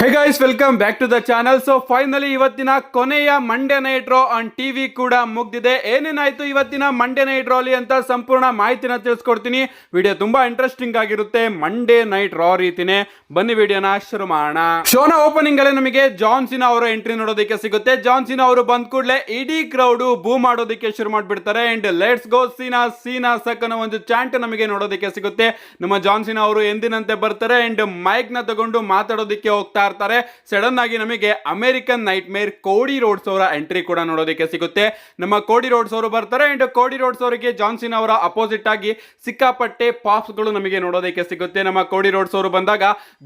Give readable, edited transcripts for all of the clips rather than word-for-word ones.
Hey guys, welcome back to the channel. So finally ಇವತ್ತಿನ ಕೊನೆಯ Monday night Raw on TV ಕೂಡ ಮುಗ್ದಿದೆ. ಏನೇನಾಯ್ತು ಇವತ್ತಿನ ಮಂಡೇ ನೈಟ್ ರಾ ಅಲ್ಲಿ ಅಂತ ಸಂಪೂರ್ಣ ಮಾಹಿತಿನ ತಿಳಿಸ್ಕೊಡ್ತೀನಿ. ವಿಡಿಯೋ ತುಂಬಾ ಇಂಟ್ರೆಸ್ಟಿಂಗ್ ಆಗಿರುತ್ತೆ. ಮಂಡೇ ನೈಟ್ ರಾ ರೀತಿನೇ. ಬನ್ನಿ ವಿಡಿಯೋನ ಶುರು ಮಾಡೋಣ. ಶೋನ ಓಪನಿಂಗ್ ಅಲ್ಲೇ ನಮಗೆ ಜಾನ್ ಸಿನಾ ಅವರ ಎಂಟ್ರಿ ನೋಡೋದಕ್ಕೆ ಸಿಗುತ್ತೆ. ಜಾನ್ ಸಿನಾ ಅವರು ಬಂದ ಕೂಡಲೇ ಇಡೀ ಕ್ರೌಡ್ ಬೂ ಮಾಡೋದಕ್ಕೆ ಶುರು ಮಾಡ್ಬಿಡ್ತಾರೆ. ಅಂಡ್ ಲೆಟ್ಸ್ ಗೋ ಸೀನಾ ಸೀನಾ ಸಕ್ ಅನ್ನೋ ಒಂದು ಚಾಂಟ್ ನಮಗೆ ನೋಡೋದಕ್ಕೆ ಸಿಗುತ್ತೆ. ನಮ್ಮ ಜಾನ್ ಸಿನಾ ಅವರು ಎಂದಿನಂತೆ ಬರ್ತಾರೆ ಅಂಡ್ ಮೈಕ್ ನ ತಗೊಂಡು ಮಾತಾಡೋದಕ್ಕೆ ಹೋಗ್ತಾ ಇರ್ತಾರೆ. ಸಡನ್ ಆಗಿ ನಮಗೆ ಅಮೆರಿಕನ್ ನೈಟ್ ಮೇರ್ ಕೋಡಿ ರೋಡ್ಸ್ ಅವರ ಎಂಟ್ರಿ ಕೂಡ ನೋಡೋದಕ್ಕೆ ಸಿಗುತ್ತೆ. ನಮ್ಮ ಕೋಡಿ ರೋಡ್ಸ್ ಅವರು ಬರ್ತಾರೆ ಅಂಡ್ ಕೋಡಿ ರೋಡ್ಸ್ ಅವರಿಗೆ ಜಾನ್ ಸಿನಾ ಅವರ ಅಪೋಸಿಟ್ ಆಗಿ ಸಿಕ್ಕಾಪಟ್ಟೆ ಪಾಪ್ಸ್ ಗಳು ನಮಗೆ ನೋಡೋದಕ್ಕೆ ಸಿಗುತ್ತೆ. ನಮ್ಮ ಕೋಡಿ ರೋಡ್ಸ್ ಅವರು ಬಂದಾಗ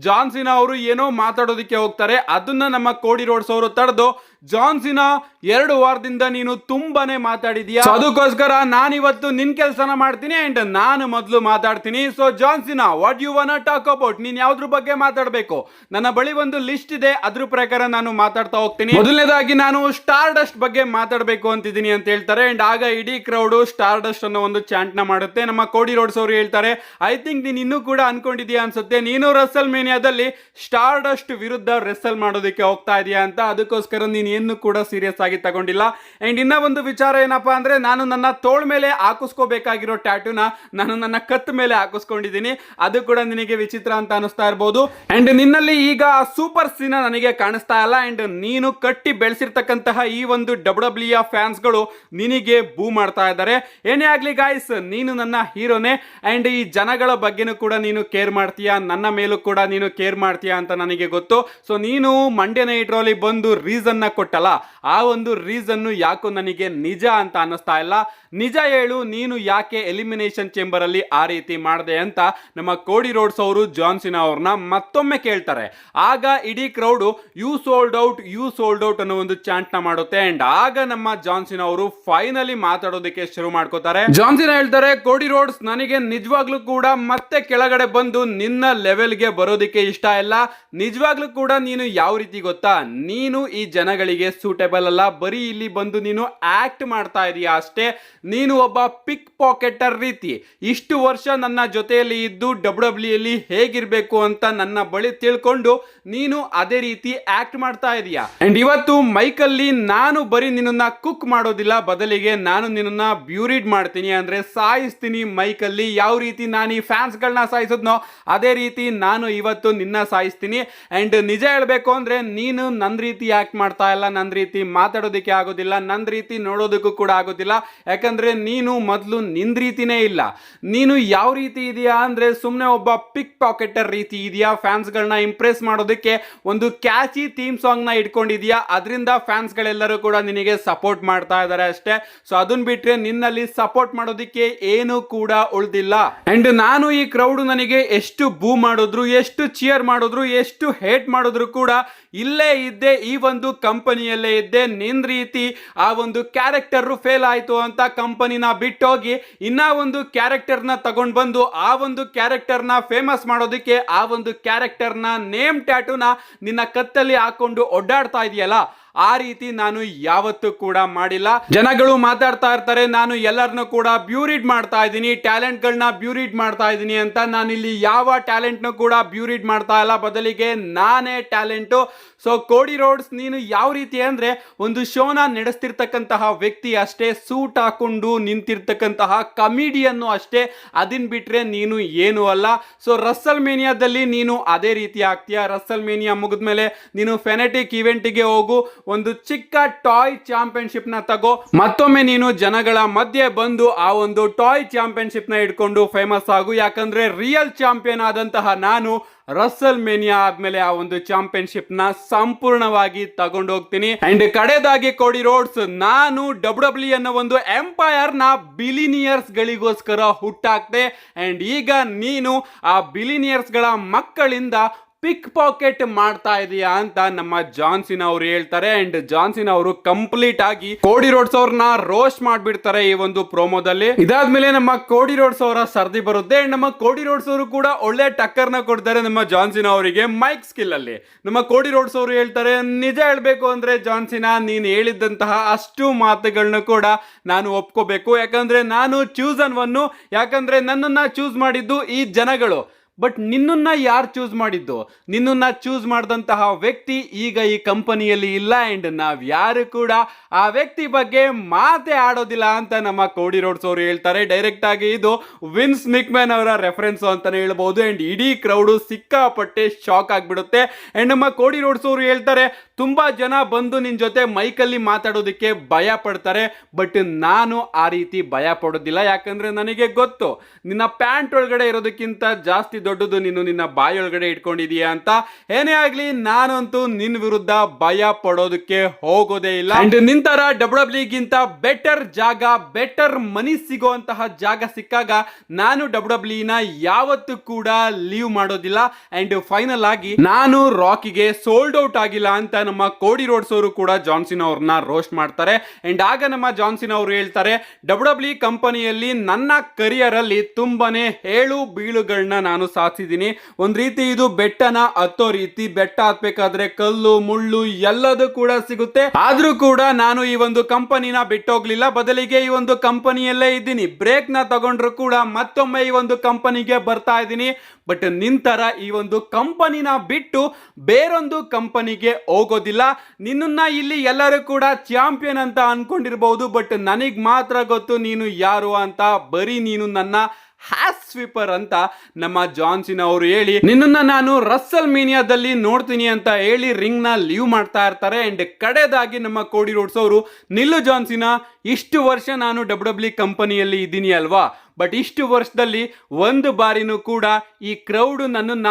ಜಾನ್ ಸಿನಾ ಅವರು ಏನೋ ಮಾತಾಡೋದಕ್ಕೆ ಹೋಗ್ತಾರೆ. ಅದನ್ನ ನಮ್ಮ ಕೋಡಿ ರೋಡ್ಸ್ ಅವರು ತಡೆದು, ಜಾನ್ ಸಿನಾ 2 ವಾರದಿಂದ ನೀನು ತುಂಬಾನೇ ಮಾತಾಡಿದ್ಯಾ, ಅದಕ್ಕೋಸ್ಕರ ನಾನಿವತ್ತು ನಿನ್ ಕೆಲಸನ ಮಾಡ್ತೀನಿ ಅಂಡ್ ನಾನು ಮೊದಲು ಮಾತಾಡ್ತೀನಿ. So John Cena, what you want talk about? ನೀನ್ ಯಾವ್ದ್ರ ಬಗ್ಗೆ ಮಾತಾಡಬೇಕು? ನನ್ನ ಬಳಿ ಒಂದು ಲಿಸ್ಟ್ ಇದೆ, ಅದ್ರ ಪ್ರಕಾರ ನಾನು ಮಾತಾಡ್ತಾ ಹೋಗ್ತೀನಿ. ಮೊದಲನೇದಾಗಿ ನಾನು ಸ್ಟಾರ್ ಡಸ್ಟ್ ಬಗ್ಗೆ ಮಾತಾಡಬೇಕು ಅಂತಿದ್ದೀನಿ ಅಂತ ಹೇಳ್ತಾರೆ. ಅಂಡ್ ಆಗ ಇಡೀ ಕ್ರೌಡ್ ಸ್ಟಾರ್ ಡಸ್ಟ್ ಅನ್ನೋ ಒಂದು ಚಾಂಟ್ ನ ಮಾಡುತ್ತೆ. ನಮ್ಮ ಕೋಡಿ ರೋಡ್ಸ್ ಅವರು ಹೇಳ್ತಾರೆ, ಐ ಥಿಂಕ್ ನೀನ್ ಇನ್ನೂ ಕೂಡ ಅನ್ಕೊಂಡಿದ್ಯಾ ಅನ್ಸುತ್ತೆ, ನೀನು ರಸಲ್ ಮೇನಿಯಾದಲ್ಲಿ ಸ್ಟಾರ್ ಡಸ್ಟ್ ವಿರುದ್ಧ ರೆಸಲ್ ಮಾಡೋದಕ್ಕೆ ಹೋಗ್ತಾ ಇದೆಯಾ ಅಂತ. ಅದಕ್ಕೋಸ್ಕರ ನೀನು ಏನು ಕೂಡ ಸೀರಿಯಸ್ ಆಗಿ ತಗೊಂಡಿಲ್ಲ. ಅಂಡ್ ಇನ್ನ ಒಂದು ವಿಚಾರ ಏನಪ್ಪಾ ಅಂದ್ರೆ, ನಾನು ನನ್ನ ತೋಳ್ ಮೇಲೆ ಹಾಕಿಸ್ಕೋಬೇಕಾಗಿರೋ ಟ್ಯಾಟೂನ ನಾನು ನನ್ನ ಕತ್ ಮೇಲೆ ಹಾಕಿಸ್ಕೊಂಡಿದ್ದೀನಿ. ಅದು ಕೂಡ ನಿನಗೆ ವಿಚಿತ್ರ ಅಂತ ಅನಿಸ್ತಾ ಇರಬಹುದು. ಅಂಡ್ ನಿನ್ನಲ್ಲಿ ಈಗ ಸೂಪರ್ ಸೀನ ನನಗೆ ಕಾಣಿಸ್ತಾ ಇಲ್ಲ. ಅಂಡ್ ನೀನು ಕಟ್ಟಿ ಬೆಳೆಸಿರ್ತಕ್ಕಂತಹ ಈ ಒಂದು ಡಬ್ಲ್ಯೂ ಫ್ಯಾನ್ಸ್ ಗಳು ನಿನಗೆ ಬೂ ಮಾಡ್ತಾ ಇದ್ದಾರೆ. ಏನೇ ಆಗ್ಲಿ ಗಾಯ್ಸ್, ನೀನು ನನ್ನ ಹೀರೋನೇ ಅಂಡ್ ಈ ಜನಗಳ ಬಗ್ಗೆನೂ ಕೂಡ ನೀನು ಕೇರ್ ಮಾಡ್ತೀಯಾ, ನನ್ನ ಮೇಲೂ ಕೂಡ ನೀನು ಕೇರ್ ಮಾಡ್ತೀಯಾ ಅಂತ ನನಗೆ ಗೊತ್ತು. ಸೊ ನೀನು ಮಂಡೇ ನೈಟ್ ರಾ ಅಲ್ಲಿ ಬಂದು ರೀಸನ್ ನ ಕೊಟ್ಟಲ್ಲ, ಆ ಒಂದು ರೀಸನ್ ಯಾಕೋ ನನಗೆ ನಿಜ ಅಂತ ಅನ್ನಿಸ್ತಾ ಇಲ್ಲ. ನಿಜ ಹೇಳು, ನೀನು ಯಾಕೆ ಎಲಿಮಿನೇಷನ್ ಚೇಂಬರ್ ಅಲ್ಲಿ ಆ ರೀತಿ ಮಾಡಿದೆ ಅಂತ ನಮ್ಮ ಕೋಡಿ ರೋಡ್ಸ್ ಅವರು ಜಾನ್ ಸಿನಾ ಅವ್ರನ್ನ ಮತ್ತೊಮ್ಮೆ ಕೇಳ್ತಾರೆ. ಆಗ ಇಡೀ ಕ್ರೌಡ್ ಯು ಸೋಲ್ಡ್ ಔಟ್ ಅನ್ನೋ ಒಂದು ಚಾಂಟ್ ನ ಮಾಡುತ್ತೆ. ಅಂಡ್ ಆಗ ನಮ್ಮ ಜಾನ್ ಸಿನಾ ಅವರು ಫೈನಲಿ ಮಾತಾಡೋದಕ್ಕೆ ಶುರು ಮಾಡ್ಕೋತಾರೆ. ಜಾನ್ ಸಿನಾ ಹೇಳ್ತಾರೆ, ಕೋಡಿ ರೋಡ್ಸ್, ನನಗೆ ನಿಜವಾಗ್ಲೂ ಕೂಡ ಮತ್ತೆ ಕೆಳಗಡೆ ಬಂದು ನಿನ್ನ ಲೆವೆಲ್ಗೆ ಬರೋದಕ್ಕೆ ಇಷ್ಟ ಇಲ್ಲ. ನಿಜವಾಗ್ಲೂ ಕೂಡ ನೀನು ಯಾವ ರೀತಿ ಗೊತ್ತಾ, ನೀನು ಈ ಜನಗಳಿಗೆ ಸೂಟೇಬಲ್ ಅಲ್ಲ. ಬರೀ ಇಲ್ಲಿ ಬಂದು ನೀನು ಆಕ್ಟ್ ಮಾಡ್ತಾ ಇದೀಯಾ ಅಷ್ಟೇ. ನೀನು ಒಬ್ಬ ಪಿಕ್ ಪಾಕೆಟರ್ ರೀತಿ ಇಷ್ಟು ವರ್ಷ ನನ್ನ ಜೊತೆಯಲ್ಲಿ ಇದ್ದು ಡಬ್ಲ್ಯೂ ಅಲ್ಲಿ ಹೇಗಿರ್ಬೇಕು ಅಂತ ನನ್ನ ಬಳಿ ತಿಳ್ಕೊಂಡು ನೀನು ಅದೇ ರೀತಿ ಆಕ್ಟ್ ಮಾಡ್ತಾ ಇದೀಯಾ. ಅಂಡ್ ಇವತ್ತು ಮೈಕಲ್ಲಿ ನಾನು ಬರೀ ನಿನ್ನ ಕುಕ್ ಮಾಡೋದಿಲ್ಲ, ಬದಲಿಗೆ ನಾನು ನಿನ್ನ ಬ್ಯೂರಿಡ್ ಮಾಡ್ತೀನಿ, ಅಂದ್ರೆ ಸಾಯಿಸ್ತೀನಿ ಮೈಕಲ್ಲಿ. ಯಾವ ರೀತಿ ನಾನು ಈ ಫ್ಯಾನ್ಸ್ ಗಳನ್ನ ಸಾಯಿಸಿದ್ನೋ ಅದೇ ರೀತಿ ನಾನು ಇವತ್ತು ನಿನ್ನ ಸಾಯಿಸ್ತೀನಿ. ಅಂಡ್ ನಿಜ ಹೇಳ್ಬೇಕು ಅಂದ್ರೆ, ನೀನು ನನ್ನ ರೀತಿ ಆಕ್ಟ್ ಮಾಡ್ತಾ ಇಲ್ಲ, ನನ್ನ ರೀತಿ ಮಾತಾಡೋದಕ್ಕೆ ಆಗೋದಿಲ್ಲ, ನನ್ನ ರೀತಿ ನೋಡೋದಕ್ಕೂ ಕೂಡ ಆಗೋದಿಲ್ಲ. ಯಾಕಂದ್ರೆ ನೀನು ಮೊದಲು ನಿನ್ ರೀತಿನೇ ಇಲ್ಲ. ನೀನು ಯಾವ ರೀತಿ ಇದೆಯಾ ಅಂದ್ರೆ, ಸುಮ್ಮನೆ ಒಬ್ಬ ಪಿಕ್ ಪಾಕೆಟರ್ ರೀತಿ ಇದೆಯಾ. ಫ್ಯಾನ್ಸ್ ಗಳನ್ನ ಇಂಪ್ರೆಸ್ ಮಾಡೋದಕ್ಕೆ ಒಂದು ಕ್ಯಾಚಿ ಥೀಮ್ ಸಾಂಗ್ ನ ಇಟ್ಕೊಂಡಿದ್ಯಾ, ಅದರಿಂದ ಫ್ಯಾನ್ಸ್ ಗಳೆಲ್ಲರೂ ಕೂಡ ನಿನಗೆ ಸಪೋರ್ಟ್ ಮಾಡ್ತಾ ಇದ್ದಾರೆ ಅಷ್ಟೇ. ಸೊ ಅದನ್ನ ಬಿಟ್ರೆ ನಿನ್ನಲ್ಲಿ ಸಪೋರ್ಟ್ ಮಾಡೋದಕ್ಕೆ ಏನು ಕೂಡ ಉಳಿದಿಲ್ಲ. ಅಂಡ್ ನಾನು ಈ ಕ್ರೌಡ್ ನನಗೆ ಎಷ್ಟು ಬೂ ಮಾಡಿದ್ರು, ಎಷ್ಟು ಚಿಯರ್ ಮಾಡಿದ್ರು, ಎಷ್ಟು ಹೇಟ್ ಮಾಡಿದ್ರು ಕೂಡ ಇಲ್ಲೇ ಇದ್ದೆ, ಈ ಒಂದು ಕಂಪನಿಯಲ್ಲೇ ಇದ್ದೆ. ನಿನ್ ರೀತಿ ಆ ಒಂದು ಕ್ಯಾರೆಕ್ಟರ್ ಫೇಲ್ ಆಯ್ತು ಅಂತ ಕಂಪನಿನ ಬಿಟ್ಟೋಗಿ ಇನ್ನ ಒಂದು ಕ್ಯಾರೆಕ್ಟರ್ ನ ತಗೊಂಡ್ ಬಂದು ಆ ಒಂದು ಕ್ಯಾರೆಕ್ಟರ್ ನ ಫೇಮಸ್ ಮಾಡೋದಕ್ಕೆ ಆ ಒಂದು ಕ್ಯಾರೆಕ್ಟರ್ ನ ನೇಮ್ ಟ್ಯಾಟೂನ ನಿನ್ನ ಕತ್ತಲ್ಲಿ ಹಾಕೊಂಡು ಒಡ್ಡಾಡ್ತಾ ಇದೆಯಲ್ಲ, ಆ ರೀತಿ ನಾನು ಯಾವತ್ತೂ ಕೂಡ ಮಾಡಿಲ್ಲ. ಜನಗಳು ಮಾತಾಡ್ತಾ ಇರ್ತಾರೆ, ನಾನು ಎಲ್ಲರನ್ನು ಕೂಡ ಬ್ಯೂರಿಡ್ ಮಾಡ್ತಾ ಇದ್ದೀನಿ, ಟ್ಯಾಲೆಂಟ್ ಗಳನ್ನ ಬ್ಯೂರಿಡ್ ಮಾಡ್ತಾ ಇದ್ದೀನಿ ಅಂತ. ನಾನಿಲ್ಲಿ ಯಾವ ಟ್ಯಾಲೆಂಟ್ ನು ಕೂಡ ಬ್ಯೂರಿಡ್ ಮಾಡ್ತಾ ಇಲ್ಲ, ಬದಲಿಗೆ ನಾನೇ ಟ್ಯಾಲೆಂಟು. ಸೊ ಕೋಡಿ ರೋಡ್ಸ್, ನೀನು ಯಾವ ರೀತಿ ಅಂದ್ರೆ ಒಂದು ಶೋನ ನಡೆಸ್ತಿರ್ತಕ್ಕಂತಹ ವ್ಯಕ್ತಿ ಅಷ್ಟೇ, ಸೂಟ್ ಹಾಕೊಂಡು ನಿಂತಿರ್ತಕ್ಕಂತಹ ಕಮಿಡಿಯನ್ನು ಅಷ್ಟೇ. ಅದನ್ ಬಿಟ್ರೆ ನೀನು ಏನು ಅಲ್ಲ. ಸೊ ರಸಲ್ ಮೇನಿಯಾದಲ್ಲಿ ನೀನು ಅದೇ ರೀತಿ ಆಗ್ತೀಯಾ. ರಸಲ್ ಮೇನಿಯಾ ಮುಗಿದ್ಮೇಲೆ ನೀನು ಫೆನೆಟಿಕ್ ಇವೆಂಟ್ಗೆ ಹೋಗು, ಒಂದು ಚಿಕ್ಕ ಟಾಯ್ ಚಾಂಪಿಯನ್ಶಿಪ್ ನ ತಗೋ, ಮತ್ತೊಮ್ಮೆ ನೀನು ಜನಗಳ ಮಧ್ಯೆ ಬಂದು ಆ ಒಂದು ಟಾಯ್ ಚಾಂಪಿಯನ್ಶಿಪ್ ನ ಇಟ್ಕೊಂಡು ಫೇಮಸ್ ಆಗು. ಯಾಕಂದ್ರೆ ರಿಯಲ್ ಚಾಂಪಿಯನ್ ಆದಂತಹ ನಾನು ರಸಲ್ ಮೇನಿಯಾ ಆದ್ಮೇಲೆ ಆ ಒಂದು ಚಾಂಪಿಯನ್ಶಿಪ್ ನ ಸಂಪೂರ್ಣವಾಗಿ ತಗೊಂಡು ಹೋಗ್ತೀನಿ. ಅಂಡ್ ಕಡೆದಾಗಿ ಕೋಡಿ ರೋಡ್ಸ್, ನಾನು ಡಬ್ಲ್ಯೂ ಅನ್ನೋ ಒಂದು ಎಂಪೈರ್ ನ ಬಿಲಿನಿಯರ್ಸ್ ಗಳಿಗೋಸ್ಕರ ಹುಟ್ಟಾಕ್ತೆ. ಅಂಡ್ ಈಗ ನೀನು ಆ ಬಿಲಿನಿಯರ್ಸ್ ಗಳ ಮಕ್ಕಳಿಂದ ಪಿಕ್ ಪಾಕೆಟ್ ಮಾಡ್ತಾ ಇದೆಯಾ ಅಂತ ನಮ್ಮ ಜಾನ್ ಸಿನಾ ಅವರು ಹೇಳ್ತಾರೆ. ಅಂಡ್ ಜಾನ್ ಸಿನಾ ಅವರು ಕಂಪ್ಲೀಟ್ ಆಗಿ ಕೋಡಿ ರೋಡ್ಸ್ ಅವ್ರನ್ನ ರೋಸ್ಟ್ ಮಾಡ್ಬಿಡ್ತಾರೆ ಈ ಒಂದು ಪ್ರೋಮೋದಲ್ಲಿ. ಇದಾದ್ಮೇಲೆ ನಮ್ಮ ಕೋಡಿ ರೋಡ್ಸ್ ಅವರ ಸರ್ದಿ ಬರುತ್ತೆ. ಅಂಡ್ ನಮ್ಮ ಕೋಡಿ ರೋಡ್ಸ್ ಅವರು ಕೂಡ ಒಳ್ಳೆ ಟಕ್ಕರ್ ನ ಕೊಡ್ತಾರೆ ನಮ್ಮ ಜಾನ್ ಸಿನಾ ಅವರಿಗೆ ಮೈಕ್ ಸ್ಕಿಲ್ ಅಲ್ಲಿ. ನಮ್ಮ ಕೋಡಿ ರೋಡ್ಸ್ ಅವರು ಹೇಳ್ತಾರೆ, ನಿಜ ಹೇಳ್ಬೇಕು ಅಂದ್ರೆ ಜಾನ್ ಸಿನಾ, ನೀನ್ ಹೇಳಿದಂತಹ ಅಷ್ಟು ಮಾತುಗಳನ್ನ ಕೂಡ ನಾನು ಒಪ್ಕೋಬೇಕು. ಯಾಕಂದ್ರೆ ನಾನು ಚೂಸ್ ಅನ್ ಒನ್, ಯಾಕಂದ್ರೆ ನನ್ನನ್ನ ಚೂಸ್ ಮಾಡಿದ್ದು ಈ ಜನಗಳು. ಬಟ್ ನಿನ್ನನ್ನ ಯಾರು ಚೂಸ್ ಮಾಡಿದ್ದು? ನಿನ್ನನ್ನ ಚೂಸ್ ಮಾಡಿದಂತಹ ವ್ಯಕ್ತಿ ಈಗ ಈ ಕಂಪನಿಯಲ್ಲಿ ಇಲ್ಲ ಅಂಡ್ ನಾವ್ ಯಾರು ಕೂಡ ಆ ವ್ಯಕ್ತಿ ಬಗ್ಗೆ ಮಾತೇ ಆಡೋದಿಲ್ಲ ಅಂತ ನಮ್ಮ ಕೋಡಿ ರೋಡ್ಸ್ ಅವರು ಹೇಳ್ತಾರೆ. ಡೈರೆಕ್ಟ್ ಆಗಿ ಇದು ವಿನ್ಸ್ ಮಿಕ್ಮ್ಯಾನ್ ಅವರ ರೆಫರೆನ್ಸ್ ಅಂತಾನೆ ಹೇಳ್ಬಹುದು. ಅಂಡ್ ಇಡೀ ಕ್ರೌಡ್ ಸಿಕ್ಕಾಪಟ್ಟೆ ಶಾಕ್ ಆಗ್ಬಿಡುತ್ತೆ. ಅಂಡ್ ನಮ್ಮ ಕೋಡಿ ರೋಡ್ಸ್ ಅವರು ಹೇಳ್ತಾರೆ, ತುಂಬಾ ಜನ ಬಂದು ನಿನ್ ಜೊತೆ ಮೈಕಲ್ಲಿ ಮಾತಾಡೋದಕ್ಕೆ ಭಯ ಪಡ್ತಾರೆ, ಬಟ್ ನಾನು ಆ ರೀತಿ ಭಯ ಪಡೋದಿಲ್ಲ. ಯಾಕಂದ್ರೆ ನನಗೆ ಗೊತ್ತು ನಿನ್ನ ಪ್ಯಾಂಟ್ ಒಳಗಡೆ ಇರೋದಕ್ಕಿಂತ ಜಾಸ್ತಿ ದೊಡ್ಡದು ನೀನು ನಿನ್ನ ಬಾಯಿ ಒಳಗಡೆ ಇಟ್ಕೊಂಡಿದೀಯಾ ಅಂತ. ಏನೇ ಆಗ್ಲಿ ನಾನಂತೂ ನಿನ್ ವಿರುದ್ಧ ಭಯ ಪಡೋದಕ್ಕೆ ಹೋಗೋದೇ ಇಲ್ಲ. ಅಂಡ್ ನಿಂತರ ಡಬ್ಲ್ಯೂ ಗಿಂತ ಬೆಟರ್ ಜಾಗ, ಬೆಟರ್ ಮನಿ ಸಿಗುವಂತಹ ಜಾಗ ಸಿಕ್ಕಾಗ ನಾನು ಡಬ್ಲ್ಯೂ ನ ಯಾವತ್ತೂ ಕೂಡ ಲೀವ್ ಮಾಡೋದಿಲ್ಲ. ಅಂಡ್ ಫೈನಲ್ ಆಗಿ ನಾನು ರಾಕಿಗೆ ಸೋಲ್ಡ್ ಔಟ್ ಆಗಿಲ್ಲ ಅಂತ ನಮ್ಮ ಕೋಡಿ ರೋಡ್ಸ್ ಅವರು ಕೂಡ ಜಾನ್ ಸಿನಾ ಅವ್ರನ್ನ ರೋಸ್ಟ್ ಮಾಡ್ತಾರೆ. ಅಂಡ್ ಆಗ ನಮ್ಮ ಜಾನ್ ಸಿನಾ ಅವರು ಹೇಳ್ತಾರೆ, ಡಬ್ಲ್ಯೂ ಕಂಪನಿಯಲ್ಲಿ ನನ್ನ ಕರಿಯರ್ ಅಲ್ಲಿ ತುಂಬಾನೇ ಏಳು ಬೀಳುಗಳನ್ನ ನಾನು ಸಾಧಿಸಿದ್ದೀನಿ. ಒಂದ್ ರೀತಿ ಇದು ಬೆಟ್ಟನ ಹತ್ತೋ ರೀತಿ. ಬೆಟ್ಟ ಹತ್ಬೇಕಾದ್ರೆ ಕಲ್ಲು ಮುಳ್ಳು ಎಲ್ಲದೂ ಕೂಡ ಸಿಗುತ್ತೆ. ಆದ್ರೂ ಕೂಡ ನಾನು ಈ ಒಂದು ಕಂಪನಿನ ಬಿಟ್ಟೋಗ್ಲಿಲ್ಲ, ಬದಲಿಗೆ ಈ ಒಂದು ಕಂಪನಿಯಲ್ಲೇ ಇದ್ದೀನಿ. ಬ್ರೇಕ್ ನ ತಗೊಂಡ್ರು ಕೂಡ ಮತ್ತೊಮ್ಮೆ ಈ ಒಂದು ಕಂಪನಿಗೆ ಬರ್ತಾ ಇದ್ದೀನಿ. ಬಟ್ ನಿಂತರ ಈ ಒಂದು ಕಂಪನಿನ ಬಿಟ್ಟು ಬೇರೊಂದು ಕಂಪನಿಗೆ ಹೋಗೋದಿಲ್ಲ. ನಿನ್ನನ್ನ ಇಲ್ಲಿ ಎಲ್ಲರೂ ಕೂಡ ಚಾಂಪಿಯನ್ ಅಂತ ಅನ್ಕೊಂಡಿರ್ಬಹುದು, ಬಟ್ ನನಗ್ ಮಾತ್ರ ಗೊತ್ತು ನೀನು ಯಾರು ಅಂತ. ಬರೀ ನೀನು ನನ್ನ ಹ್ಯಾಸ್ ಸ್ವೀಪರ್ ಅಂತ ನಮ್ಮ ಜಾನ್ ಸಿನಾ ಅವರು ಹೇಳಿ ನಿನ್ನನ್ನ ನಾನು ರಸ್ಸಲ್ ಮೀನಿಯಾದಲ್ಲಿ ನೋಡ್ತೀನಿ ಅಂತ ಹೇಳಿ ರಿಂಗ್ ನ ಲೀವ್ ಮಾಡ್ತಾ ಇರ್ತಾರೆ. ಅಂಡ್ ಕಡೆದಾಗಿ ನಮ್ಮ ಕೋಡಿ ರೋಡ್ಸ್ ಅವರು, ನಿಲ್ಲು ಜಾನ್ ಸಿನಾ, ಇಷ್ಟು ವರ್ಷ ನಾನು ಡಬ್ಲ್ಯೂ ಕಂಪನಿಯಲ್ಲಿ ಇದ್ದೀನಿ ಅಲ್ವಾ, ಬಟ್ ಇಷ್ಟು ವರ್ಷದಲ್ಲಿ ಒಂದು ಬಾರಿನೂ ಕೂಡ ಈ ಕ್ರೌಡ್ ನನ್ನನ್ನ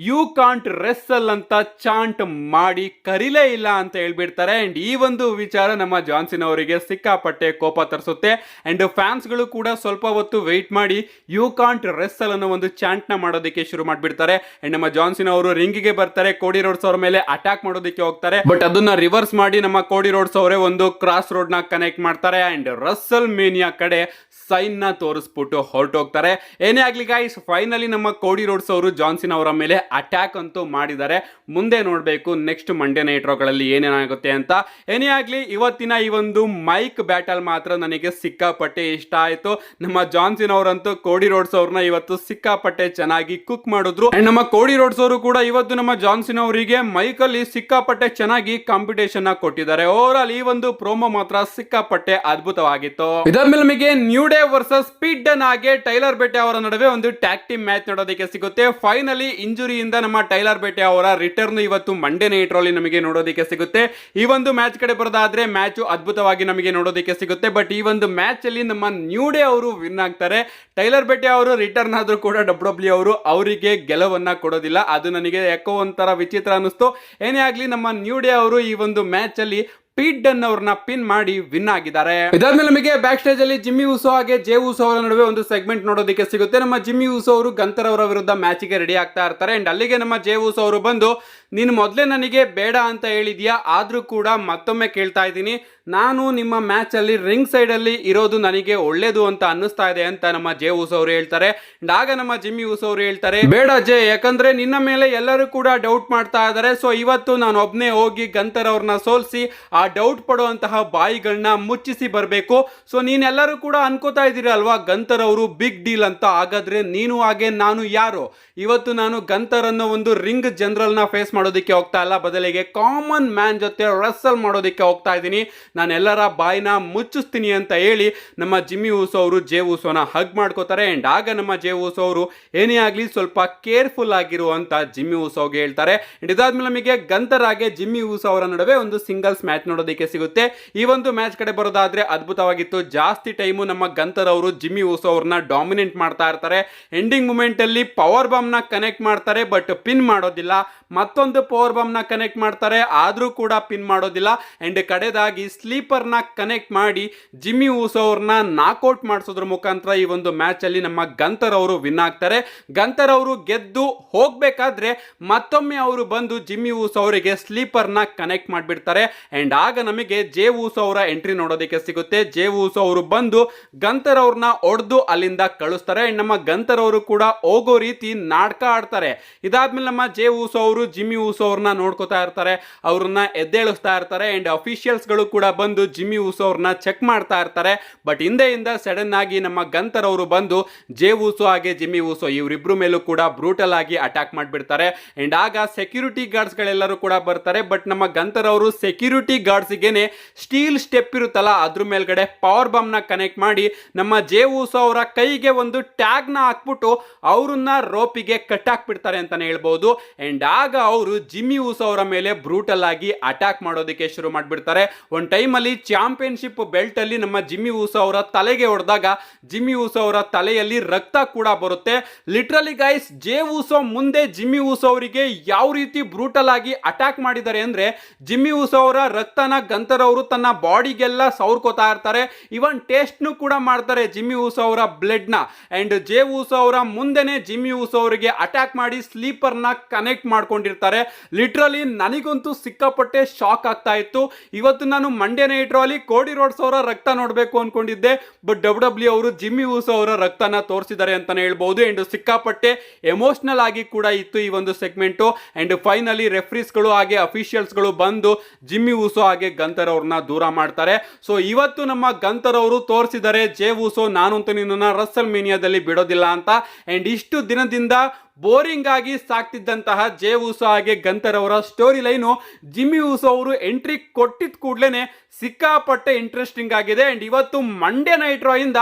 ಯು ಕಾಂಟ್ ರೆಸ್ಸಲ್ ಅಂತ ಚಾಂಟ್ ಮಾಡಿ ಕರಿಲೇ ಇಲ್ಲ ಅಂತ ಹೇಳ್ಬಿಡ್ತಾರೆ. ಅಂಡ್ ಈ ಒಂದು ವಿಚಾರ ನಮ್ಮ ಜಾನ್ ಸಿನಾ ಅವರಿಗೆ ಸಿಕ್ಕಾಪಟ್ಟೆ ಕೋಪ ತರಿಸುತ್ತೆ. ಅಂಡ್ ಫ್ಯಾನ್ಸ್ ಗಳು ಕೂಡ ಸ್ವಲ್ಪ ಹೊತ್ತು ವೆಯ್ಟ್ ಮಾಡಿ ಯು ಕಾಂಟ್ ರೆಸ್ಸಲ್ ಅನ್ನೋ ಒಂದು ಚಾಂಟ್ ನ ಮಾಡೋದಕ್ಕೆ ಶುರು ಮಾಡ್ಬಿಡ್ತಾರೆ. ಅಂಡ್ ನಮ್ಮ ಜಾನ್ ಸಿನಾ ಅವರು ರಿಂಗಿಗೆ ಬರ್ತಾರೆ, ಕೋಡಿ ರೋಡ್ಸ್ ಅವರ ಮೇಲೆ ಅಟ್ಯಾಕ್ ಮಾಡೋದಕ್ಕೆ ಹೋಗ್ತಾರೆ. ಬಟ್ ಅದನ್ನ ರಿವರ್ಸ್ ಮಾಡಿ ನಮ್ಮ ಕೋಡಿ ರೋಡ್ಸ್ ಅವರೇ ಒಂದು ಕ್ರಾಸ್ ರೋಡ್ ನ ಕನೆಕ್ಟ್ ಮಾಡ್ತಾರೆ. ಅಂಡ್ ರಸ್ಸಲ್ ಮೇನಿಯಾ ಕಡೆ ಸೈನ್ ನ ತೋರಿಸ್ಬಿಟ್ಟು ಹೊರಟೋಗ್ತಾರೆ. ಏನೇ ಆಗ್ಲಿ ಗೈಸ್, ಫೈನಲಿ ನಮ್ಮ ಕೋಡಿ ರೋಡ್ಸ್ ಅವರು ಜಾನ್ ಸಿನಾ ಅವರ ಮೇಲೆ ಅಟ್ಯಾಕ್ ಅಂತೂ ಮಾಡಿದ್ದಾರೆ. ಮುಂದೆ ನೋಡಬೇಕು ನೆಕ್ಸ್ಟ್ ಮಂಡೇ ನೈಟ್ ರೋಗಳಲ್ಲಿ ಏನೇನಾಗುತ್ತೆ ಅಂತ. ಏನೇ ಆಗ್ಲಿ ಇವತ್ತಿನ ಈ ಒಂದು ಮೈಕ್ ಬ್ಯಾಟಲ್ ಮಾತ್ರ ನನಗೆ ಸಿಕ್ಕಾಪಟ್ಟೆ ಇಷ್ಟ ಆಯ್ತು. ನಮ್ಮ ಜಾನ್ ಸಿನಾ ಅವರಂತೂ ಕೋಡಿ ರೋಡ್ಸ್ ಅವ್ರನ್ನ ಇವತ್ತು ಸಿಕ್ಕಾಪಟ್ಟೆ ಚೆನ್ನಾಗಿ ಕುಕ್ ಮಾಡಿದ್ರು. ಅಂಡ್ ನಮ್ಮ ಕೋಡಿ ರೋಡ್ಸ್ ಅವರು ಕೂಡ ಇವತ್ತು ನಮ್ಮ ಜಾನ್ ಸಿನಾ ಅವರಿಗೆ ಮೈಕ್ ಅಲ್ಲಿ ಸಿಕ್ಕಾಪಟ್ಟೆ ಚೆನ್ನಾಗಿ ಕಾಂಪಿಟೇಷನ್ ಕೊಟ್ಟಿದ್ದಾರೆ. ಓವರ್ ಆಲ್ ಈ ಒಂದು ಪ್ರೋಮೋ ಮಾತ್ರ ಸಿಕ್ಕಾಪಟ್ಟೆ ಅದ್ಭುತವಾಗಿತ್ತು. ಇದಾದ್ಮೇಲೆ ನಮಗೆ new day versus speed done ಹಾಗೆ ಟೈಲರ್ ಬೆಟ್ಟೆ ಅವರ ನಡುವೆ ಒಂದು ಟ್ಯಾಗ್ ಟೀಮ್ ಮ್ಯಾಚ್ ನೋಡೋದಕ್ಕೆ ಸಿಗುತ್ತೆ. ಫೈನಲಿ ಇಂಜುರಿಯಿಂದ ನಮ್ಮ ಟೈಲರ್ ಬೆಟ್ಟೆ ಅವರ ರಿಟರ್ನ್ ಇವತ್ತು ಮಂಡೇ ನೈಟ್ ರಲ್ಲಿ ನಮಗೆ ನೋಡೋದಕ್ಕೆ ಸಿಗುತ್ತೆ. ಈ ಒಂದು ಮ್ಯಾಚ್ ಕಡೆ ಬರೋದಾದ್ರೆ ಮ್ಯಾಚ್ ಅದ್ಭುತವಾಗಿ ನಮಗೆ ನೋಡೋದಕ್ಕೆ ಸಿಗುತ್ತೆ. ಬಟ್ ಈ ಒಂದು ಮ್ಯಾಚ್ ಅಲ್ಲಿ ನಮ್ಮ ನ್ಯೂ ಡೇ ಅವರು ವಿನ್ ಆಗ್ತಾರೆ. ಟೈಲರ್ ಬೆಟ್ಟೆ ಅವರು ರಿಟರ್ನ್ ಆದ್ರೂ ಕೂಡ ಡಬ್ಲ್ಯೂ ಅವರು ಅವರಿಗೆ ಗೆಲುವನ್ನ ಕೊಡೋದಿಲ್ಲ. ಅದು ನನಗೆ ಯಾಕೋ ಒಂಥರ ವಿಚಿತ್ರ ಅನಿಸ್ತು. ಏನೇ ಆಗ್ಲಿ ನಮ್ಮ ನ್ಯೂ ಡೇ ಅವರು ಈ ಒಂದು ಮ್ಯಾಚ್ ಅಲ್ಲಿ ಪೀಟ್ ಡನ್ ಅವ್ರನ್ನ ಪಿನ್ ಮಾಡಿ ವಿನ್ ಆಗಿದ್ದಾರೆ. ಇದಾದ್ಮೇಲೆ ನಮಗೆ ಬ್ಯಾಕ್ ಸ್ಟೇಜ್ ಅಲ್ಲಿ ಜಿಮ್ಮಿ ಉಸೋ ಹಾಗೆ ಜೇ ಉಸೋ ಅವರ ನಡುವೆ ಒಂದು ಸೆಗ್ಮೆಂಟ್ ನೋಡೋದಕ್ಕೆ ಸಿಗುತ್ತೆ. ನಮ್ಮ ಜಿಮ್ಮಿ ಉಸೋ ಅವರು ಗಂತರ್ ಅವರ ವಿರುದ್ಧ ಮ್ಯಾಚಿಗೆ ರೆಡಿ ಆಗ್ತಾ ಇರ್ತಾರೆ. ಅಂಡ್ ಅಲ್ಲಿಗೆ ನಮ್ಮ ಜೇ ಉಸೋ ಅವರು ಬಂದು, ನೀನು ಮೊದಲೇ ನನಗೆ ಬೇಡ ಅಂತ ಹೇಳಿದ್ಯಾ, ಆದ್ರೂ ಕೂಡ ಮತ್ತೊಮ್ಮೆ ಕೇಳ್ತಾ ಇದ್ದೀನಿ, ನಾನು ನಿಮ್ಮ ಮ್ಯಾಚ್ ಅಲ್ಲಿ ರಿಂಗ್ ಸೈಡ್ ಅಲ್ಲಿ ಇರೋದು ನನಗೆ ಒಳ್ಳೇದು ಅಂತ ಅನ್ನಿಸ್ತಾ ಇದೆ ಅಂತ ನಮ್ಮ ಜೇ ಉಸೋ ಅವರು ಹೇಳ್ತಾರೆ. ಅಂಡ್ ಆಗ ನಮ್ಮ ಜಿಮ್ಮಿ ಉಸೋ ಅವರು ಹೇಳ್ತಾರೆ, ಬೇಡ ಜೇ, ಯಾಕಂದ್ರೆ ನಿನ್ನ ಮೇಲೆ ಎಲ್ಲರೂ ಕೂಡ ಡೌಟ್ ಮಾಡ್ತಾ ಇದ್ದಾರೆ. ಸೊ ಇವತ್ತು ನಾನು ಒಬ್ನೇ ಹೋಗಿ ಗಂತರ್ ಅವ್ರನ್ನ ಸೋಲ್ಸಿ ಆ ಡೌಟ್ ಪಡುವಂತಹ ಬಾಯಿಗಳನ್ನ ಮುಚ್ಚಿಸಿ ಬರಬೇಕು. ಸೊ ನೀನೆಲ್ಲರೂ ಕೂಡ ಅನ್ಕೋತಾ ಇದ್ದೀರಿ ಅಲ್ವಾ ಗಂತರ್ ಅವರು ಬಿಗ್ ಡೀಲ್ ಅಂತ. ಹಾಗಾದ್ರೆ ನೀನು ಹಾಗೆ ನಾನು ಯಾರು? ಇವತ್ತು ನಾನು ಗಂತರ್ ಅನ್ನೋ ಒಂದು ರಿಂಗ್ ಜನರಲ್ ನ ಫೇಸ್ ಮಾಡೋದಕ್ಕೆ ಹೋಗ್ತಾ ಇಲ್ಲ, ಬದಲಿಗೆ ಕಾಮನ್ ಮ್ಯಾನ್ ಜೊತೆ ರಸಲ್ ಮಾಡೋದಕ್ಕೆ ಹೋಗ್ತಾ ಇದ್ದೀನಿ. ನಾನು ಎಲ್ಲರ ಬಾಯಿನ ಮುಚ್ಚಿಸ್ತೀನಿ ಅಂತ ಹೇಳಿ ನಮ್ಮ ಜಿಮ್ಮಿ ಉಸೋ ಅವರು ಜೇ ಉಸೋನ ಹಗ್ ಮಾಡ್ಕೋತಾರೆ. ಅಂಡ್ ಆಗ ನಮ್ಮ ಜೇ ಉಸೋ ಅವರು ಏನೇ ಆಗ್ಲಿ ಸ್ವಲ್ಪ ಕೇರ್ಫುಲ್ ಆಗಿರು ಅಂತ ಜಿಮ್ಮಿ ಉಸೋಗೆ ಹೇಳ್ತಾರೆ. ಅಂಡ್ ಇದಾದ್ಮೇಲೆ ನಮಗೆ ಗಂತರ್ ಹಾಗೆ ಜಿಮ್ಮಿ ಉಸೋ ಅವರ ನಡುವೆ ಒಂದು ಸಿಂಗಲ್ಸ್ ಮ್ಯಾಚ್ ನೋಡೋದಕ್ಕೆ ಸಿಗುತ್ತೆ. ಈ ಒಂದು ಮ್ಯಾಚ್ ಕಡೆ ಬರೋದಾದ್ರೆ ಅದ್ಭುತವಾಗಿತ್ತು. ಜಾಸ್ತಿ ಟೈಮು ನಮ್ಮ ಗಂತರ್ ಅವರು ಜಿಮ್ಮಿ ಉಸೋ ಅವ್ರನ್ನ ಡಾಮಿನೇಟ್ ಮಾಡ್ತಾ ಇರ್ತಾರೆ. ಎಂಡಿಂಗ್ ಮೂಮೆಂಟ್ ಅಲ್ಲಿ ಪವರ್ ಬಾಂಬ್ ನ ಕನೆಕ್ಟ್ ಮಾಡ್ತಾರೆ, ಬಟ್ ಪಿನ್ ಮಾಡೋದಿಲ್ಲ. ಮತ್ತೊಂದು ಪವರ್ ಬಾಂಬ್ ನ ಕನೆಕ್ಟ್ ಮಾಡ್ತಾರೆ, ಆದ್ರೂ ಕೂಡ ಪಿನ್ ಮಾಡೋದಿಲ್ಲ. ಅಂಡ್ ಕಡೆದಾಗಿ ಸ್ಲೀಪರ್ ನ ಕನೆಕ್ಟ್ ಮಾಡಿ ಜಿಮ್ಮಿ ಉಸೋ ಅವ್ರನ್ನ ನಾಕ್ಔಟ್ ಮಾಡಿಸೋದ್ರ ಮುಖಾಂತರ ಈ ಒಂದು ಮ್ಯಾಚ್ ಅಲ್ಲಿ ನಮ್ಮ ಗಂತರ್ ಅವರು ವಿನ್ ಆಗ್ತಾರೆ. ಗಂತರ್ ಅವರು ಗೆದ್ದು ಹೋಗ್ಬೇಕಾದ್ರೆ ಮತ್ತೊಮ್ಮೆ ಅವರು ಬಂದು ಜಿಮ್ಮಿ ಉಸೋ ಅವರಿಗೆ ಸ್ಲೀಪರ್ ನ ಕನೆಕ್ಟ್ ಮಾಡ್ಬಿಡ್ತಾರೆ. ಅಂಡ್ ಆಗ ನಮಗೆ ಜೇ ಊಸೋ ಅವರ ಎಂಟ್ರಿ ನೋಡೋದಕ್ಕೆ ಸಿಗುತ್ತೆ. ಜೇ ಊಸೋ ಅವರು ಬಂದು ಗಂತರ್ ಅವ್ರನ್ನ ಹೊಡೆದು ಅಲ್ಲಿಂದ ಕಳಿಸ್ತಾರೆ. ನಮ್ಮ ಗಂತರ್ ಅವರು ಕೂಡ ಹೋಗೋ ರೀತಿ ನಾಟಕ ಆಡ್ತಾರೆ. ಇದಾದ್ಮೇಲೆ ನಮ್ಮ ಜೇ ಊಸೋ ಅವರು ಜಿಮ್ಮಿ ಊಸೋ ಅವ್ರನ್ನ ನೋಡ್ಕೋತಾ ಇರ್ತಾರೆ, ಅವ್ರನ್ನ ಎದ್ದೇಳಿಸ್ತಾ ಇರ್ತಾರೆ. ಅಂಡ್ ಅಫಿಷಿಯಲ್ಸ್ ಗಳು ಕೂಡ ಬಂದು ಜಿಮ್ಮಿ ಊಸೋ ಅವ್ರನ್ನ ಚೆಕ್ ಮಾಡ್ತಾ ಇರ್ತಾರೆ. ಬಟ್ ಹಿಂದೆಯಿಂದ ಸಡನ್ ಆಗಿ ನಮ್ಮ ಗಂತರ್ ಅವರು ಬಂದು ಜೇ ಊಸೋ ಹಾಗೆ ಜಿಮ್ಮಿ ಊಸೋ ಇವರಿಬ್ರು ಮೇಲೂ ಕೂಡ ಬ್ರೂಟಲ್ ಆಗಿ ಅಟ್ಯಾಕ್ ಮಾಡಿಬಿಡ್ತಾರೆ. ಅಂಡ್ ಆಗ ಸೆಕ್ಯೂರಿಟಿ ಗಾರ್ಡ್ಸ್ ಗಳೆಲ್ಲರೂ ಕೂಡ ಬರ್ತಾರೆ. ಬಟ್ ನಮ್ಮ ಗಂತರ್ ಅವರು ಸೆಕ್ಯೂರಿಟಿ ಗಾರ್ಡ್ಸ್ ಗೆನೆ ಸ್ಟೀಲ್ ಸ್ಟೆಪ್ ಇರುತ್ತಲ್ಲ ಅದ್ರ ಮೇಲ್ಗಡೆ ಪವರ್ ಬಾಂಬ್ ನ ಕನೆಕ್ಟ್ ಮಾಡಿ ನಮ್ಮ ಜೇ ಊಸೋ ಅವರ ಕೈಗೆ ಒಂದು ಟ್ಯಾಗ್ ನ ಹಾಕ್ಬಿಟ್ಟು ಅವ್ರನ್ನ ರೋಪಿಗೆ ಕಟ್ ಹಾಕ್ಬಿಡ್ತಾರೆ ಅಂತಾನೆ ಹೇಳ್ಬಹುದು. ಅಂಡ್ ಆಗ ಅವರು ಜಿಮ್ಮಿ ಊಸೋ ಅವರ ಮೇಲೆ ಬ್ರೂಟಲ್ ಆಗಿ ಅಟ್ಯಾಕ್ ಮಾಡೋದಕ್ಕೆ ಶುರು ಮಾಡ್ಬಿಡ್ತಾರೆ. ಒಂದ್ ಟೈಮ್ ಅಲ್ಲಿ ಚಾಂಪಿಯನ್ಶಿಪ್ ಬೆಲ್ಟ್ ಅಲ್ಲಿ ನಮ್ಮ ಜಿಮ್ಮಿ ಊಸೋ ಅವರ ತಲೆಗೆ ಹೊಡೆದಾಗ ಜಿಮ್ಮಿ ಊಸೋ ಅವರ ತಲೆಯಲ್ಲಿ ರಕ್ತ ಕೂಡ ಬರುತ್ತೆ. ಲಿಟ್ರಲಿ ಗೈಸ್, ಜೇ ಊಸೋ ಮುಂದೆ ಜಿಮ್ಮಿ ಊಸೋ ಅವರಿಗೆ ಯಾವ ರೀತಿ ಬ್ರೂಟಲ್ ಆಗಿ ಅಟ್ಯಾಕ್ ಮಾಡಿದ್ದಾರೆ ಅಂದ್ರೆ ಜಿಮ್ಮಿ ಊಸೋ ಅವರ ರಕ್ತನ ಗಂತರ್ ಅವರು ತನ್ನ ಬಾಡಿಗೆಲ್ಲ ಸೌರ್ಕೋತಾ ಇರ್ತಾರೆ. ಇವನ್ ಟೇಸ್ಟ್ ನು ಕೂಡ ಮಾಡ್ತಾರೆ ಜಿಮ್ಮಿ ಊಸೋ ಅವರ ಬ್ಲಡ್ ನ. ಅಂಡ್ ಜೇ ಊಸೋ ಅವರ ಮುಂದೆನೆ ಜಿಮ್ಮಿ ಊಸೋ ಅವರಿಗೆ ಅಟ್ಯಾಕ್ ಮಾಡಿ ಸ್ಲೀಪರ್ ನ ಕನೆಕ್ಟ್ ಮಾಡ್ಕೊಂಡಿರ್ತಾರೆ. ಲಿಟ್ರಲಿ ನನಗಂತೂ ಸಿಕ್ಕಾಪಟ್ಟೆ ಶಾಕ್ ಆಗ್ತಾ ಇತ್ತು. ಇವತ್ತು ನಾನು ಮಂಡ್ಯ ನೈಟ್ ರೋ ಅಲ್ಲಿ ಕೋಡಿ ರೋಡ್ಸ್ ಅವರ ರಕ್ತ ನೋಡಬೇಕು ಅನ್ಕೊಂಡಿದ್ದೆ. ಬಟ್ ಡಬ್ಲ್ಯೂ ಅವರು ಜಿಮ್ಮಿ ಊಸೋ ಅವರ ರಕ್ತನ ತೋರಿಸಿದ್ದಾರೆ ಅಂತಾನೆ ಹೇಳ್ಬಹುದು. ಅಂಡ್ ಸಿಕ್ಕಾಪಟ್ಟೆ ಎಮೋಷನಲ್ ಆಗಿ ಕೂಡ ಇತ್ತು ಈ ಒಂದು ಸೆಗ್ಮೆಂಟ್. ಅಂಡ್ ಫೈನಲಿ ರೆಫ್ರೀಸ್ ಗಳು ಹಾಗೆ ಅಫಿಷಿಯಲ್ಸ್ ಗಳು ಬಂದು ಜಿಮ್ಮಿ ಊಸೋ ಹಾಗೆ ಗಂತರ್ ಅವ್ರನ್ನ ದೂರ ಮಾಡ್ತಾರೆ. ಸೊ ಇವತ್ತು ನಮ್ಮ ಗಂತರ್ ಅವರು ತೋರಿಸಿದರೆ ಜೇ ಊಸೋ ನಾನಂತೂ ನಿನ್ನನ್ನ ರಸಲ್ ಮೇನಿಯಾದಲ್ಲಿ ಬಿಡೋದಿಲ್ಲ ಅಂತ. ಅಂಡ್ ಇಷ್ಟು ದಿನದಿಂದ ಬೋರಿಂಗ್ ಆಗಿ ಸಾಕ್ತಿದ್ದಂತಹ ಜೇ ಊಸೋ ಹಾಗೆ ಗಂತರ್ ಅವರ ಸ್ಟೋರಿ ಲೈನು ಜಿಮ್ಮಿ ಊಸೋ ಅವರು ಎಂಟ್ರಿ ಕೊಟ್ಟಿದ ಕೂಡಲೇ ಸಿಕ್ಕಾಪಟ್ಟೆ ಇಂಟ್ರೆಸ್ಟಿಂಗ್ ಆಗಿದೆ. ಅಂಡ್ ಇವತ್ತು ಮಂಡ್ಯ ನೈಟ್ ರೋ ಇಂದ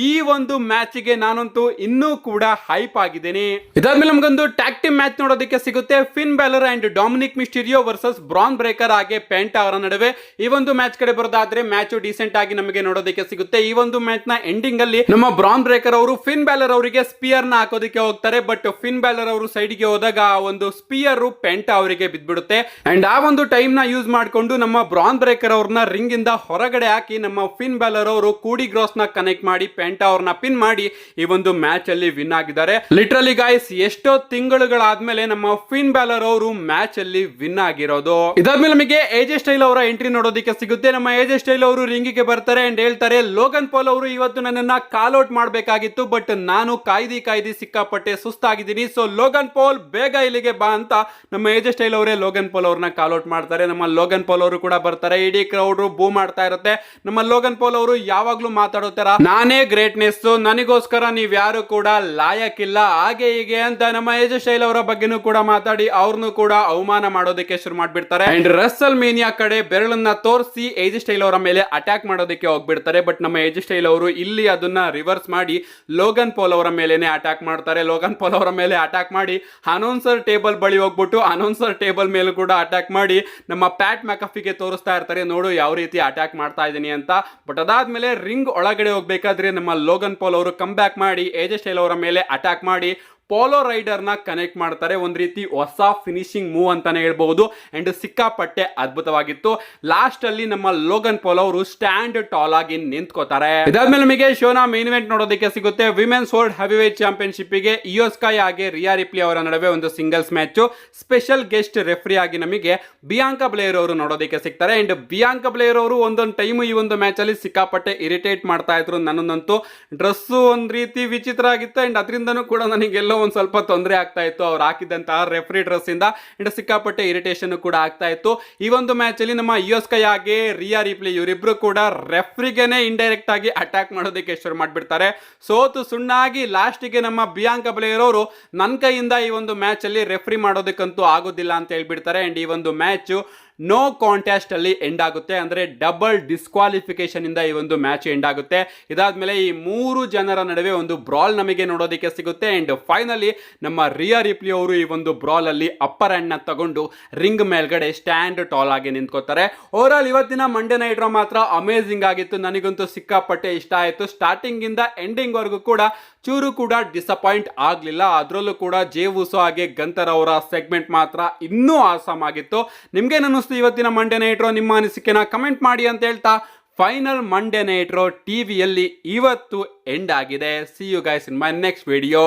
ಈ ಒಂದು ಮ್ಯಾಚ್ಗೆ ನಾನಂತೂ ಇನ್ನೂ ಕೂಡ ಹೈಪ್ ಆಗಿದ್ದೀನಿ. ಇದಾದ್ಮೇಲೆ ನಮಗೊಂದು ಟ್ಯಾಗ್ ಟೀಮ್ ಮ್ಯಾಚ್ ನೋಡೋದಕ್ಕೆ ಸಿಗುತ್ತೆ. Finn Balor and Dominik Mysterio versus Bron Breakker ಹಾಗೆ ಪೆಂಟಾ ಅವರ ನಡುವೆ. ಈ ಒಂದು ಮ್ಯಾಚ್ ಕಡೆ ಬರೋದಾದ್ರೆ ಮ್ಯಾಚ್ ಡಿಸೆಂಟ್ ಆಗಿ ನಮಗೆ ನೋಡೋದಕ್ಕೆ ಸಿಗುತ್ತೆ. ಈ ಒಂದು ಮ್ಯಾಚ್ ನ ಎಂಡಿಂಗ್ ಅಲ್ಲಿ ನಮ್ಮ ಬ್ರಾನ್ ಬ್ರೇಕರ್ ಅವರು ಫಿನ್ ಬ್ಯಾಲರ್ ಅವರಿಗೆ ಸ್ಪಿಯರ್ ನ ಹಾಕೋದಕ್ಕೆ ಹೋಗ್ತಾರೆ. ಬಟ್ ಫಿನ್ ಬ್ಯಾಲರ್ ಅವರು ಸೈಡ್ ಗೆ ಹೋದಾಗ ಆ ಒಂದು ಸ್ಪಿಯರ್ ಪೆಂಟಾ ಅವರಿಗೆ ಬಿದ್ಬಿಡುತ್ತೆ. ಅಂಡ್ ಆ ಒಂದು ಟೈಮ್ ನ ಯೂಸ್ ಮಾಡಿಕೊಂಡು ನಮ್ಮ ಬ್ರಾನ್ ಬ್ರೇಕರ್ ಅವ್ರನ್ನ ರಿಂಗ್ ಇಂದ ಹೊರಗಡೆ ಹಾಕಿ ನಮ್ಮ ಫಿನ್ ಬ್ಯಾಲರ್ ಅವರು ಕೂಡಿ ಗ್ರಾಸ್ ನ ಕನೆಕ್ಟ್ ಮಾಡಿ ಪೆಂಟಾ ಅವ್ರನ್ನ ಪಿನ್ ಮಾಡಿ ಈ ಒಂದು ಮ್ಯಾಚ್ ಅಲ್ಲಿ ವಿನ್ ಆಗಿದ್ದಾರೆ. ಲಿಟ್ರಲಿ ಗೈಸ್, ಎಷ್ಟೋ ತಿಂಗಳುಗಳಾದ್ಮೇಲೆ ನಮ್ಮ ಫಿನ್ ಬ್ಯಾಲರ್ ಅವರು ಮ್ಯಾಚ್ ಅಲ್ಲಿ ವಿನ್ ಆಗಿರೋದು. ಇದಾದ್ಮೇಲೆ ನಮಗೆ ಎಜೆ ಸ್ಟೈಲ್ ಅವರ ಎಂಟ್ರಿ ನೋಡೋದಕ್ಕೆ ಸಿಗುತ್ತೆ. ನಮ್ಮ ಎಜೆ ಸ್ಟೈಲ್ ಅವರು ರಿಂಗ್ ಗೆ ಬರ್ತಾರೆ ಅಂಡ್ ಹೇಳ್ತಾರೆ, ಲೋಗನ್ ಪಾಲ್ ಅವರು ಇವತ್ತು ನನ್ನನ್ನ ಕಾಲ್ ಔಟ್ ಮಾಡಬೇಕಾಗಿತ್ತು, ಬಟ್ ನಾನು ಕಾಯ್ದಿ ಸಿಕ್ಕಾಪಟ್ಟೆ ಸುಸ್ತಾಗಿದ್ದೀನಿ. ಸೊ ಲೋಗನ್ ಪಾಲ್ ಬೇಗ ಇಲ್ಲಿಗೆ ಬಾ ಅಂತ ನಮ್ಮ ಎಜೆ ಸ್ಟೈಲ್ ಅವರೇ ಲೋಗನ್ ಪಾಲ್ ಅವ್ರನ್ನ ಕಾಲ್ ಔಟ್ ಮಾಡ್ತಾರೆ. ನಮ್ಮ ಲೋಗನ್ ಪಾಲ್ ಅವರು ಕೂಡ ಬರ್ತಾರೆ. ಇಡೀ ಕ್ರೌಡ್ ಬೂ ಮಾಡ್ತಾ ಇರುತ್ತೆ. ನಮ್ಮ ಲೋಗನ್ ಪಾಲ್ ಅವರು ಯಾವಾಗ್ಲೂ ಮಾತಾಡೋತರ ನಾನೇ ಗ್ರೇಟ್ನೆಸ್, ನನಗೋಸ್ಕರ ನೀವ್ ಯಾರು ಕೂಡ ಲಾಯಕ್ಕಿಲ್ಲ ಹಾಗೆ ಹೀಗೆ ಅಂತ ನಮ್ಮ ಎಜೆ ಸ್ಟೈಲ್ ಅವರ ಬಗ್ಗೆನೂ ಕೂಡ ಮಾತಾಡಿ ಅವ್ರನ್ನು ಕೂಡ ಅವಮಾನ ಮಾಡೋದಕ್ಕೆ ಶುರು ಮಾಡ್ಬಿಡ್ತಾರೆ. ಅಂಡ್ ರಸಲ್ ಮೇನಿಯಾ ಕಡೆ ಬೆರಳನ್ನ ತೋರಿಸಿ ಎಜೆ ಸ್ಟೈಲ್ ಅವರ ಮೇಲೆ ಅಟ್ಯಾಕ್ ಮಾಡೋದಕ್ಕೆ ಹೋಗ್ಬಿಡ್ತಾರೆ. ಬಟ್ ನಮ್ಮ ಎಜೆ ಸ್ಟೈಲ್ ಅವರು ಇಲ್ಲಿ ಅದನ್ನ ರಿವರ್ಸ್ ಮಾಡಿ ಲೋಗನ್ ಪಾಲ್ ಅವರ ಮೇಲೆನೆ ಅಟ್ಯಾಕ್ ಮಾಡ್ತಾರೆ. ಲೋಗನ್ ಪಾಲ್ ಅವರ ಮೇಲೆ ಅಟ್ಯಾಕ್ ಮಾಡಿ ಅನೌನ್ಸರ್ ಟೇಬಲ್ ಬಳಿ ಹೋಗ್ಬಿಟ್ಟು ಅನೌನ್ಸರ್ ಟೇಬಲ್ ಮೇಲೂ ಕೂಡ ಅಟ್ಯಾಕ್ ಮಾಡಿ ನಮ್ಮ ಪ್ಯಾಟ್ ಮ್ಯಾಕಫಿಗೆ ತೋರಿಸ್ತಾ ಇರ್ತಾರೆ, ನೋಡು ಯಾವ ರೀತಿ ಅಟ್ಯಾಕ್ ಮಾಡ್ತಾ ಇದೀನಿ ಅಂತ. ಬಟ್ ಅದಾದ್ಮೇಲೆ ರಿಂಗ್ ಒಳಗಡೆ ಹೋಗ್ಬೇಕಾದ್ರೆ ನಮ್ಮ ಲೋಗನ್ ಪಾಲ್ ಅವರು ಕಮ್ ಬ್ಯಾಕ್ ಮಾಡಿ ಎಜೆ ಸ್ಟೈಲ್ ಅವರ ಮೇಲೆ ಅಟ್ಯಾಕ್ ಮಾಡಿ ಪೋಲೋ ರೈಡರ್ ನ ಕನೆಕ್ಟ್ ಮಾಡ್ತಾರೆ. ಒಂದ್ ರೀತಿ ಹೊಸ ಫಿನಿಶಿಂಗ್ ಮೂವ್ ಅಂತಾನೆ ಹೇಳ್ಬಹುದು. ಅಂಡ್ ಸಿಕ್ಕಾಪಟ್ಟೆ ಅದ್ಭುತವಾಗಿತ್ತು. ಲಾಸ್ಟ್ ಅಲ್ಲಿ ನಮ್ಮ ಲೋಗನ್ ಪಾಲ್ ಅವರು ಸ್ಟ್ಯಾಂಡ್ ಟಾಲ್ ಆಗಿ ನಿಂತ್ಕೋತಾರೆ. ಇದಾದ್ಮೇಲೆ ನಮಗೆ ಶೋನ ಮೇನ್ ಇವೆಂಟ್ ನೋಡೋದಕ್ಕೆ ಸಿಗುತ್ತೆ. ವಿಮೆನ್ಸ್ ವರ್ಲ್ಡ್ ಹೆವಿವೇಟ್ ಚಾಂಪಿಯನ್ಶಿಪ್ ಗೆ ಇಯೋ ಸ್ಕೈ ಹಾಗೆ ರಿಯಾ ರಿಪ್ಲಿ ಅವರ ನಡುವೆ ಒಂದು singles match. Special guest referee ಆಗಿ ನಮಗೆ ಬಿಯಾಂಕಾ ಬ್ಲೇರ್ ಅವರು ನೋಡೋದಕ್ಕೆ ಸಿಗ್ತಾರೆ. ಅಂಡ್ ಬಿಯಾಂಕಾ ಬ್ಲೇರ್ ಅವರು ಒಂದೊಂದು ಟೈಮ್ ಈ ಒಂದು ಮ್ಯಾಚ್ ಅಲ್ಲಿ ಸಿಕ್ಕಾಪಟ್ಟೆ ಇರಿಟೇಟ್ ಮಾಡ್ತಾ ಇದ್ರು. ನನ್ನಂತೂ ಡ್ರೆಸ್ ಒಂದ್ ರೀತಿ ವಿಚಿತ್ರ ಆಗಿತ್ತು. ಅಂಡ್ ಅದರಿಂದನೂ ಕೂಡ ನನಗೆಲ್ಲೋ ಒಂದ್ ಸ್ವಲ್ಪ ತೊಂದರೆ ಆಗ್ತಾ ಇತ್ತು ಅವ್ರು ಹಾಕಿದಂತಹ ರೆಫ್ರಿ ಡ್ರೆಸ್ ಇಂದ. ಅಂಡ್ ಸಿಕ್ಕಾಪಟ್ಟೆ ಇರಿಟೇಷನ್ ಕೂಡ ಆಗ್ತಾ ಇತ್ತು. ಈ ಒಂದು ಮ್ಯಾಚ್ ಅಲ್ಲಿ ನಮ್ಮ ಇಯೋ ಸ್ಕೈ ಹಾಗೆ ರಿಯಾ ರಿಪ್ಲಿ ಇವರಿಬ್ರು ಕೂಡ ರೆಫ್ರಿಗೆನೆ ಇಂಡೈರೆಕ್ಟ್ ಆಗಿ ಅಟ್ಯಾಕ್ ಮಾಡೋದಕ್ಕೆ ಶುರು ಮಾಡ್ಬಿಡ್ತಾರೆ. ಸೋತು ಸುಣ್ಣಾಗಿ ಲಾಸ್ಟ್ ಗೆ ನಮ್ಮ ಬಿಯಾಂಕಾ ಬ್ಲೇರ್ ಅವರು ನನ್ನ ಕೈಯಿಂದ ಈ ಒಂದು ಮ್ಯಾಚ್ ಅಲ್ಲಿ ರೆಫ್ರಿ ಮಾಡೋದಕ್ಕಂತೂ ಆಗೋದಿಲ್ಲ ಅಂತ ಹೇಳ್ಬಿಡ್ತಾರೆ. ಅಂಡ್ ಈ ಒಂದು ಮ್ಯಾಚ್ ನೋ ಕಾಂಟೆಸ್ಟ್ ಅಲ್ಲಿ ಎಂಡ್ ಆಗುತ್ತೆ. ಅಂದ್ರೆ ಡಬಲ್ ಡಿಸ್ಕ್ವಾಲಿಫಿಕೇಶನ್ ಇಂದ ಈ ಒಂದು ಮ್ಯಾಚ್ ಎಂಡ್ ಆಗುತ್ತೆ. ಇದಾದ್ಮೇಲೆ ಈ ಮೂರು ಜನರ ನಡುವೆ ಒಂದು ಬ್ರಾಲ್ ನಮಗೆ ನೋಡೋದಕ್ಕೆ ಸಿಗುತ್ತೆ. ಅಂಡ್ ಫೈನಲಿ ನಮ್ಮ ರಿಯಾ ರಿಪ್ಲಿ ಅವರು ಈ ಒಂದು ಬ್ರಾಲ್ ಅಲ್ಲಿ ಅಪ್ಪರ್ ಹ್ಯಾಂಡ್ ನ ತಗೊಂಡು ರಿಂಗ್ ಮೇಲ್ಗಡೆ ಸ್ಟ್ಯಾಂಡ್ ಟಾಲ್ ಆಗಿ ನಿಂತ್ಕೋತಾರೆ. ಓವರ್ ಆಲ್ ಇವತ್ತಿನ ಮಂಡೇ ನೈಟ್ ರೋ ಮಾತ್ರ ಅಮೇಜಿಂಗ್ ಆಗಿತ್ತು. ನನಗಂತೂ ಸಿಕ್ಕಾಪಟ್ಟೆ ಇಷ್ಟ ಆಯ್ತು. ಸ್ಟಾರ್ಟಿಂಗ್ ಇಂದ ಎಂಡಿಂಗ್ ವರೆಗೂ ಕೂಡ ಚೂರು ಕೂಡ ಡಿಸಪಾಯಿಂಟ್ ಆಗ್ಲಿಲ್ಲ. ಅದರಲ್ಲೂ ಕೂಡ ಜೇ ಊಸೋ ಹಾಗೆ ಗಂತರ್ ಅವರ ಸೆಗ್ಮೆಂಟ್ ಮಾತ್ರ ಇನ್ನೂ ಆಸಮ್ ಆಗಿತ್ತು. ನಿಮ್ಗೆ ಅನ್ನಿಸ್ತು ಇವತ್ತಿನ ಮಂಡೇ ನೈಟ್ ರೋ? ನಿಮ್ಮ ಅನಿಸಿಕೆನ ಕಮೆಂಟ್ ಮಾಡಿ ಅಂತ ಹೇಳ್ತಾ ಫೈನಲ್ ಮಂಡೇ ನೈಟ್ ರೋ ಟಿವಿಯಲ್ಲಿ ಇವತ್ತು ಎಂಡ್ ಆಗಿದೆ. See you guys in my next video.